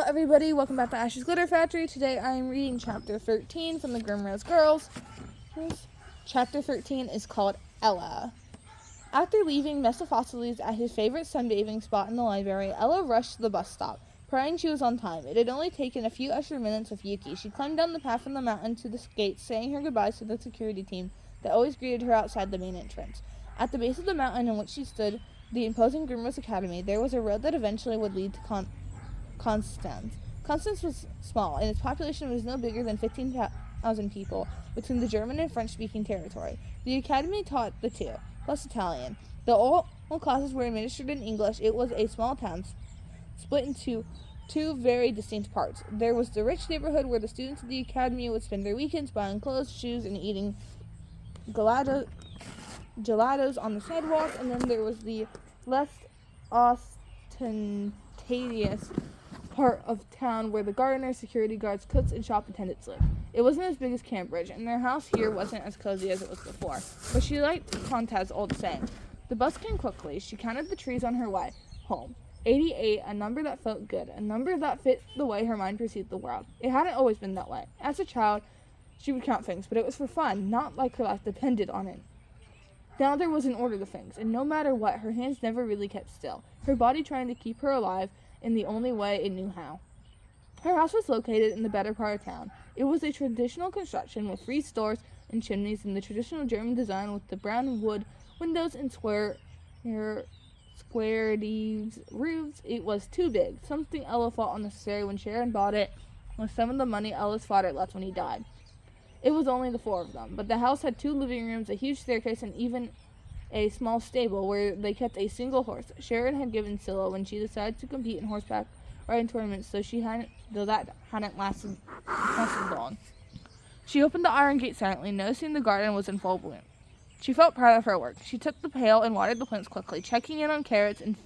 Hello everybody, welcome back to Ash's Glitter Factory. Today I am reading Chapter 13 from the Grimrose Girls. Chapter 13 is called Ella. After leaving Mephistopheles at his favorite sunbathing spot in the library, Ella rushed to the bus stop, praying she was on time. It had only taken a few extra minutes with Yuki. She climbed down the path from the mountain to the gates, saying her goodbyes to the security team that always greeted her outside the main entrance. At the base of the mountain on which she stood, the imposing Grimrose Academy, there was a road that eventually would lead to Constance. Constance was small, and its population was no bigger than 15,000 people between the German and French-speaking territory. The academy taught the two, plus Italian. Though all classes were administered in English, it was a small town split into two very distinct parts. There was the rich neighborhood where the students of the academy would spend their weekends buying clothes, shoes, and eating gelatos on the sidewalk, and then there was the less ostentatious part of town where the gardeners, security guards, cooks, and shop attendants lived. It wasn't as big as Cambridge, and their house here wasn't as cozy as it was before, but she liked Conta's old saying. The bus came quickly. She counted the trees on her way home. 88, a number that felt good, a number that fit the way her mind perceived the world. It hadn't always been that way. As a child, she would count things, but it was for fun, not like her life depended on it. Now there was an order to things, and no matter what, her hands never really kept still, her body trying to keep her alive in the only way it knew how. Her house was located in the better part of town. It was a traditional construction with frieze doors and chimneys in the traditional German design with the brown wood windows and square eaves roofs. It was too big, something Ella thought unnecessary when Sharon bought it with some of the money Ella's father left when he died. It was only the four of them, but the house had 2 living rooms, a huge staircase, and even a small stable where they kept a single horse. Sharon had given Scylla when she decided to compete in horseback riding tournaments, though that hadn't lasted long. She opened the iron gate silently, noticing the garden was in full bloom. She felt proud of her work. She took the pail and watered the plants quickly, checking in on Carrots and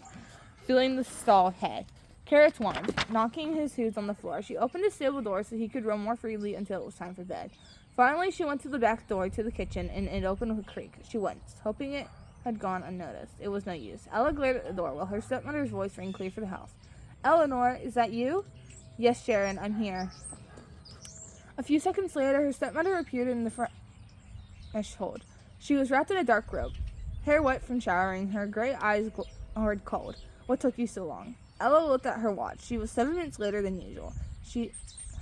filling the stall with hay. Carrots whined, knocking his hooves on the floor. She opened the stable door so he could roam more freely until it was time for bed. Finally, she went to the back door to the kitchen, and it opened with a creak. She winced, hoping it had gone unnoticed. It was no use. Ella glared at the door while her stepmother's voice rang clear for the house. "Eleanor, is that you?" "Yes, Sharon, I'm here." A few seconds later, her stepmother appeared in the threshold. She was wrapped in a dark robe, hair wet from showering, her gray eyes glowed cold. "What took you so long?" Ella looked at her watch. She was 7 minutes later than usual. She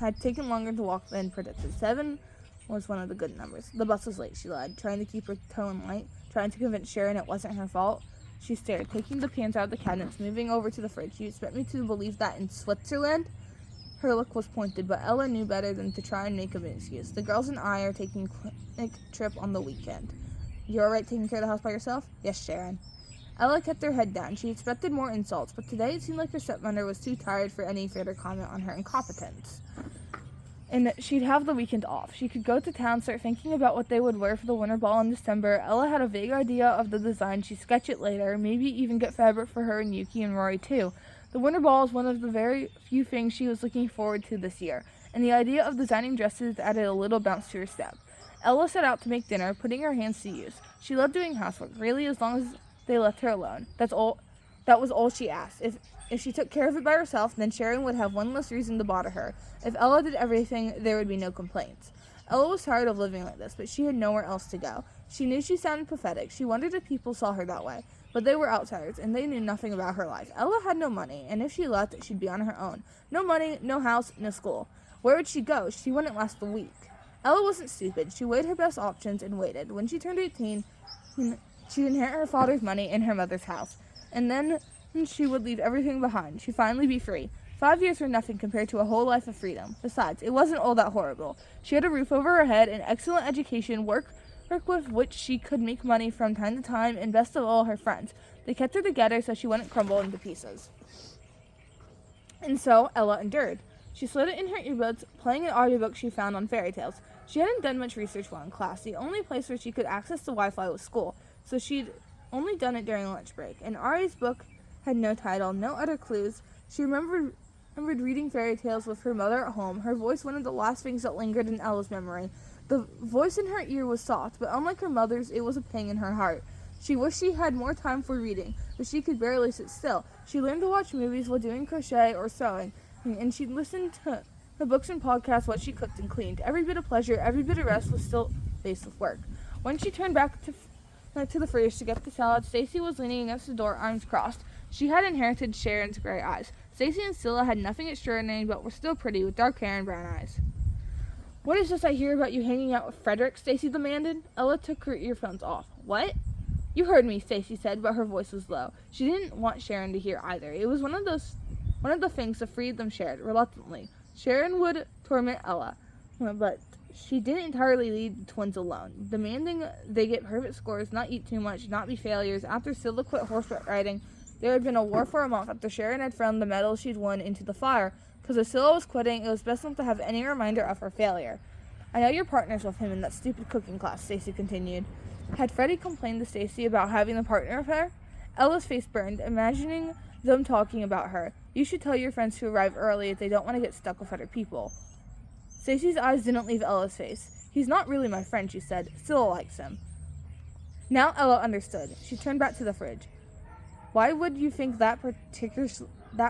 had taken longer to walk than predicted. 7 was one of the good numbers. The bus was late, she lied, trying to keep her tone light, trying to convince Sharon it wasn't her fault. She stared, taking the pans out of the cabinets, moving over to the fridge. "You expect me to believe that in Switzerland?" Her look was pointed, but Ella knew better than to try and make an excuse. "The girls and I are taking a picnic trip on the weekend." "You're alright taking care of the house by yourself?" "Yes, Sharon." Ella kept her head down. She expected more insults, but today it seemed like her stepmother was too tired for any further comment on her incompetence. And she'd have the weekend off. She could go to town, start thinking about what they would wear for the winter ball in December. Ella had a vague idea of the design. She'd sketch it later, maybe even get fabric for her and Yuki and Rory too. The winter ball is one of the very few things she was looking forward to this year, and the idea of designing dresses added a little bounce to her step. Ella set out to make dinner, putting her hands to use. She loved doing housework, really, as long as they left her alone. That was all she asked. If she took care of it by herself, then Sharon would have one less reason to bother her. If Ella did everything, there would be no complaints. Ella was tired of living like this, but she had nowhere else to go. She knew she sounded pathetic. She wondered if people saw her that way. But they were outsiders, and they knew nothing about her life. Ella had no money, and if she left, she'd be on her own. No money, no house, no school. Where would she go? She wouldn't last a week. Ella wasn't stupid. She weighed her best options and waited. When she turned 18, she'd inherit her father's money and her mother's house. And then she would leave everything behind. She'd finally be free. 5 years were nothing compared to a whole life of freedom. Besides, it wasn't all that horrible. She had a roof over her head, an excellent education, work with which she could make money from time to time, and best of all, her friends. They kept her together so she wouldn't crumble into pieces. And so, Ella endured. She slid it in her earbuds, playing an audiobook she found on fairy tales. She hadn't done much research while in class. The only place where she could access the Wi-Fi was school, so she'd only done it during lunch break. And Ari's book had no title, no other clues. She remembered reading fairy tales with her mother at home. Her voice one of the last things that lingered in Ella's memory. The voice in her ear was soft, but unlike her mother's, it was a pang in her heart. She wished she had more time for reading, but she could barely sit still. She learned to watch movies while doing crochet or sewing. and she'd listened to the books and podcasts while she cooked and cleaned. Every bit of pleasure, every bit of rest was still faced with work. When she turned back to the fridge to get the salad, Stacy was leaning against the door, arms crossed. She had inherited Sharon's gray eyes. Stacy and Scylla had nothing extraordinary, but were still pretty, with dark hair and brown eyes. "What is this I hear about you hanging out with Frederick?" Stacy demanded. Ella took her earphones off. "What?" "You heard me," Stacy said, but her voice was low. She didn't want Sharon to hear either. It was one of the things the three of them shared, reluctantly. Sharon would torment Ella, but she didn't entirely leave the twins alone, demanding they get perfect scores, not eat too much, not be failures. After Scylla quit horseback riding, there had been a war for a month after Sharon had thrown the medal she'd won into the fire. Because if Scylla was quitting, it was best not to have any reminder of her failure. "I know you're partners with him in that stupid cooking class," Stacy continued. Had Freddie complained to Stacy about having the partner affair? Ella's face burned, imagining them talking about her. "You should tell your friends to arrive early if they don't want to get stuck with other people." Stacy's eyes didn't leave Ella's face. "He's not really my friend," she said. "Scylla likes him." Now Ella understood. She turned back to the fridge. "Why would you think that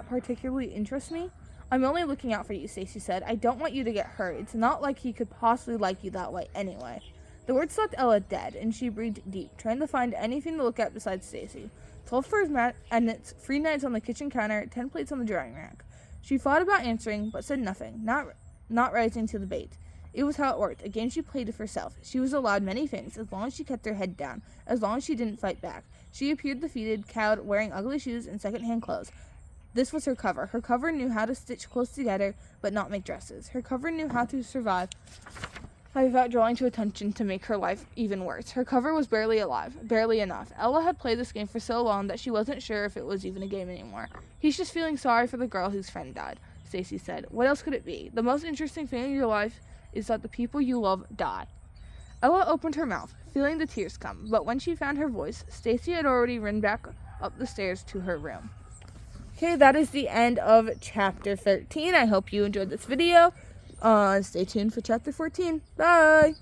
particularly interests me?" "I'm only looking out for you," Stacy said. "I don't want you to get hurt. It's not like he could possibly like you that way anyway." The words left Ella dead, and she breathed deep, trying to find anything to look at besides Stacy. 12 for his mat, and its 3 knives on the kitchen counter, 10 plates on the drying rack. She thought about answering, but said nothing, not rising to the bait. It was how it worked, a game she played with herself. She was allowed many things, as long as she kept her head down, as long as she didn't fight back. She appeared defeated, cowed, wearing ugly shoes and second-hand clothes. This was her cover. Her cover knew how to stitch clothes together, but not make dresses. Her cover knew how to survive without drawing to attention to make her life even worse. Her cover was barely alive, barely enough. Ella had played this game for so long that she wasn't sure if it was even a game anymore. "He's just feeling sorry for the girl whose friend died," Stacy said. "What else could it be? The most interesting thing in your life is that the people you love die." Ella opened her mouth, feeling the tears come, but when she found her voice, Stacy had already run back up the stairs to her room. Okay, that is the end of chapter 13. I hope you enjoyed this video. Stay tuned for chapter 14. Bye!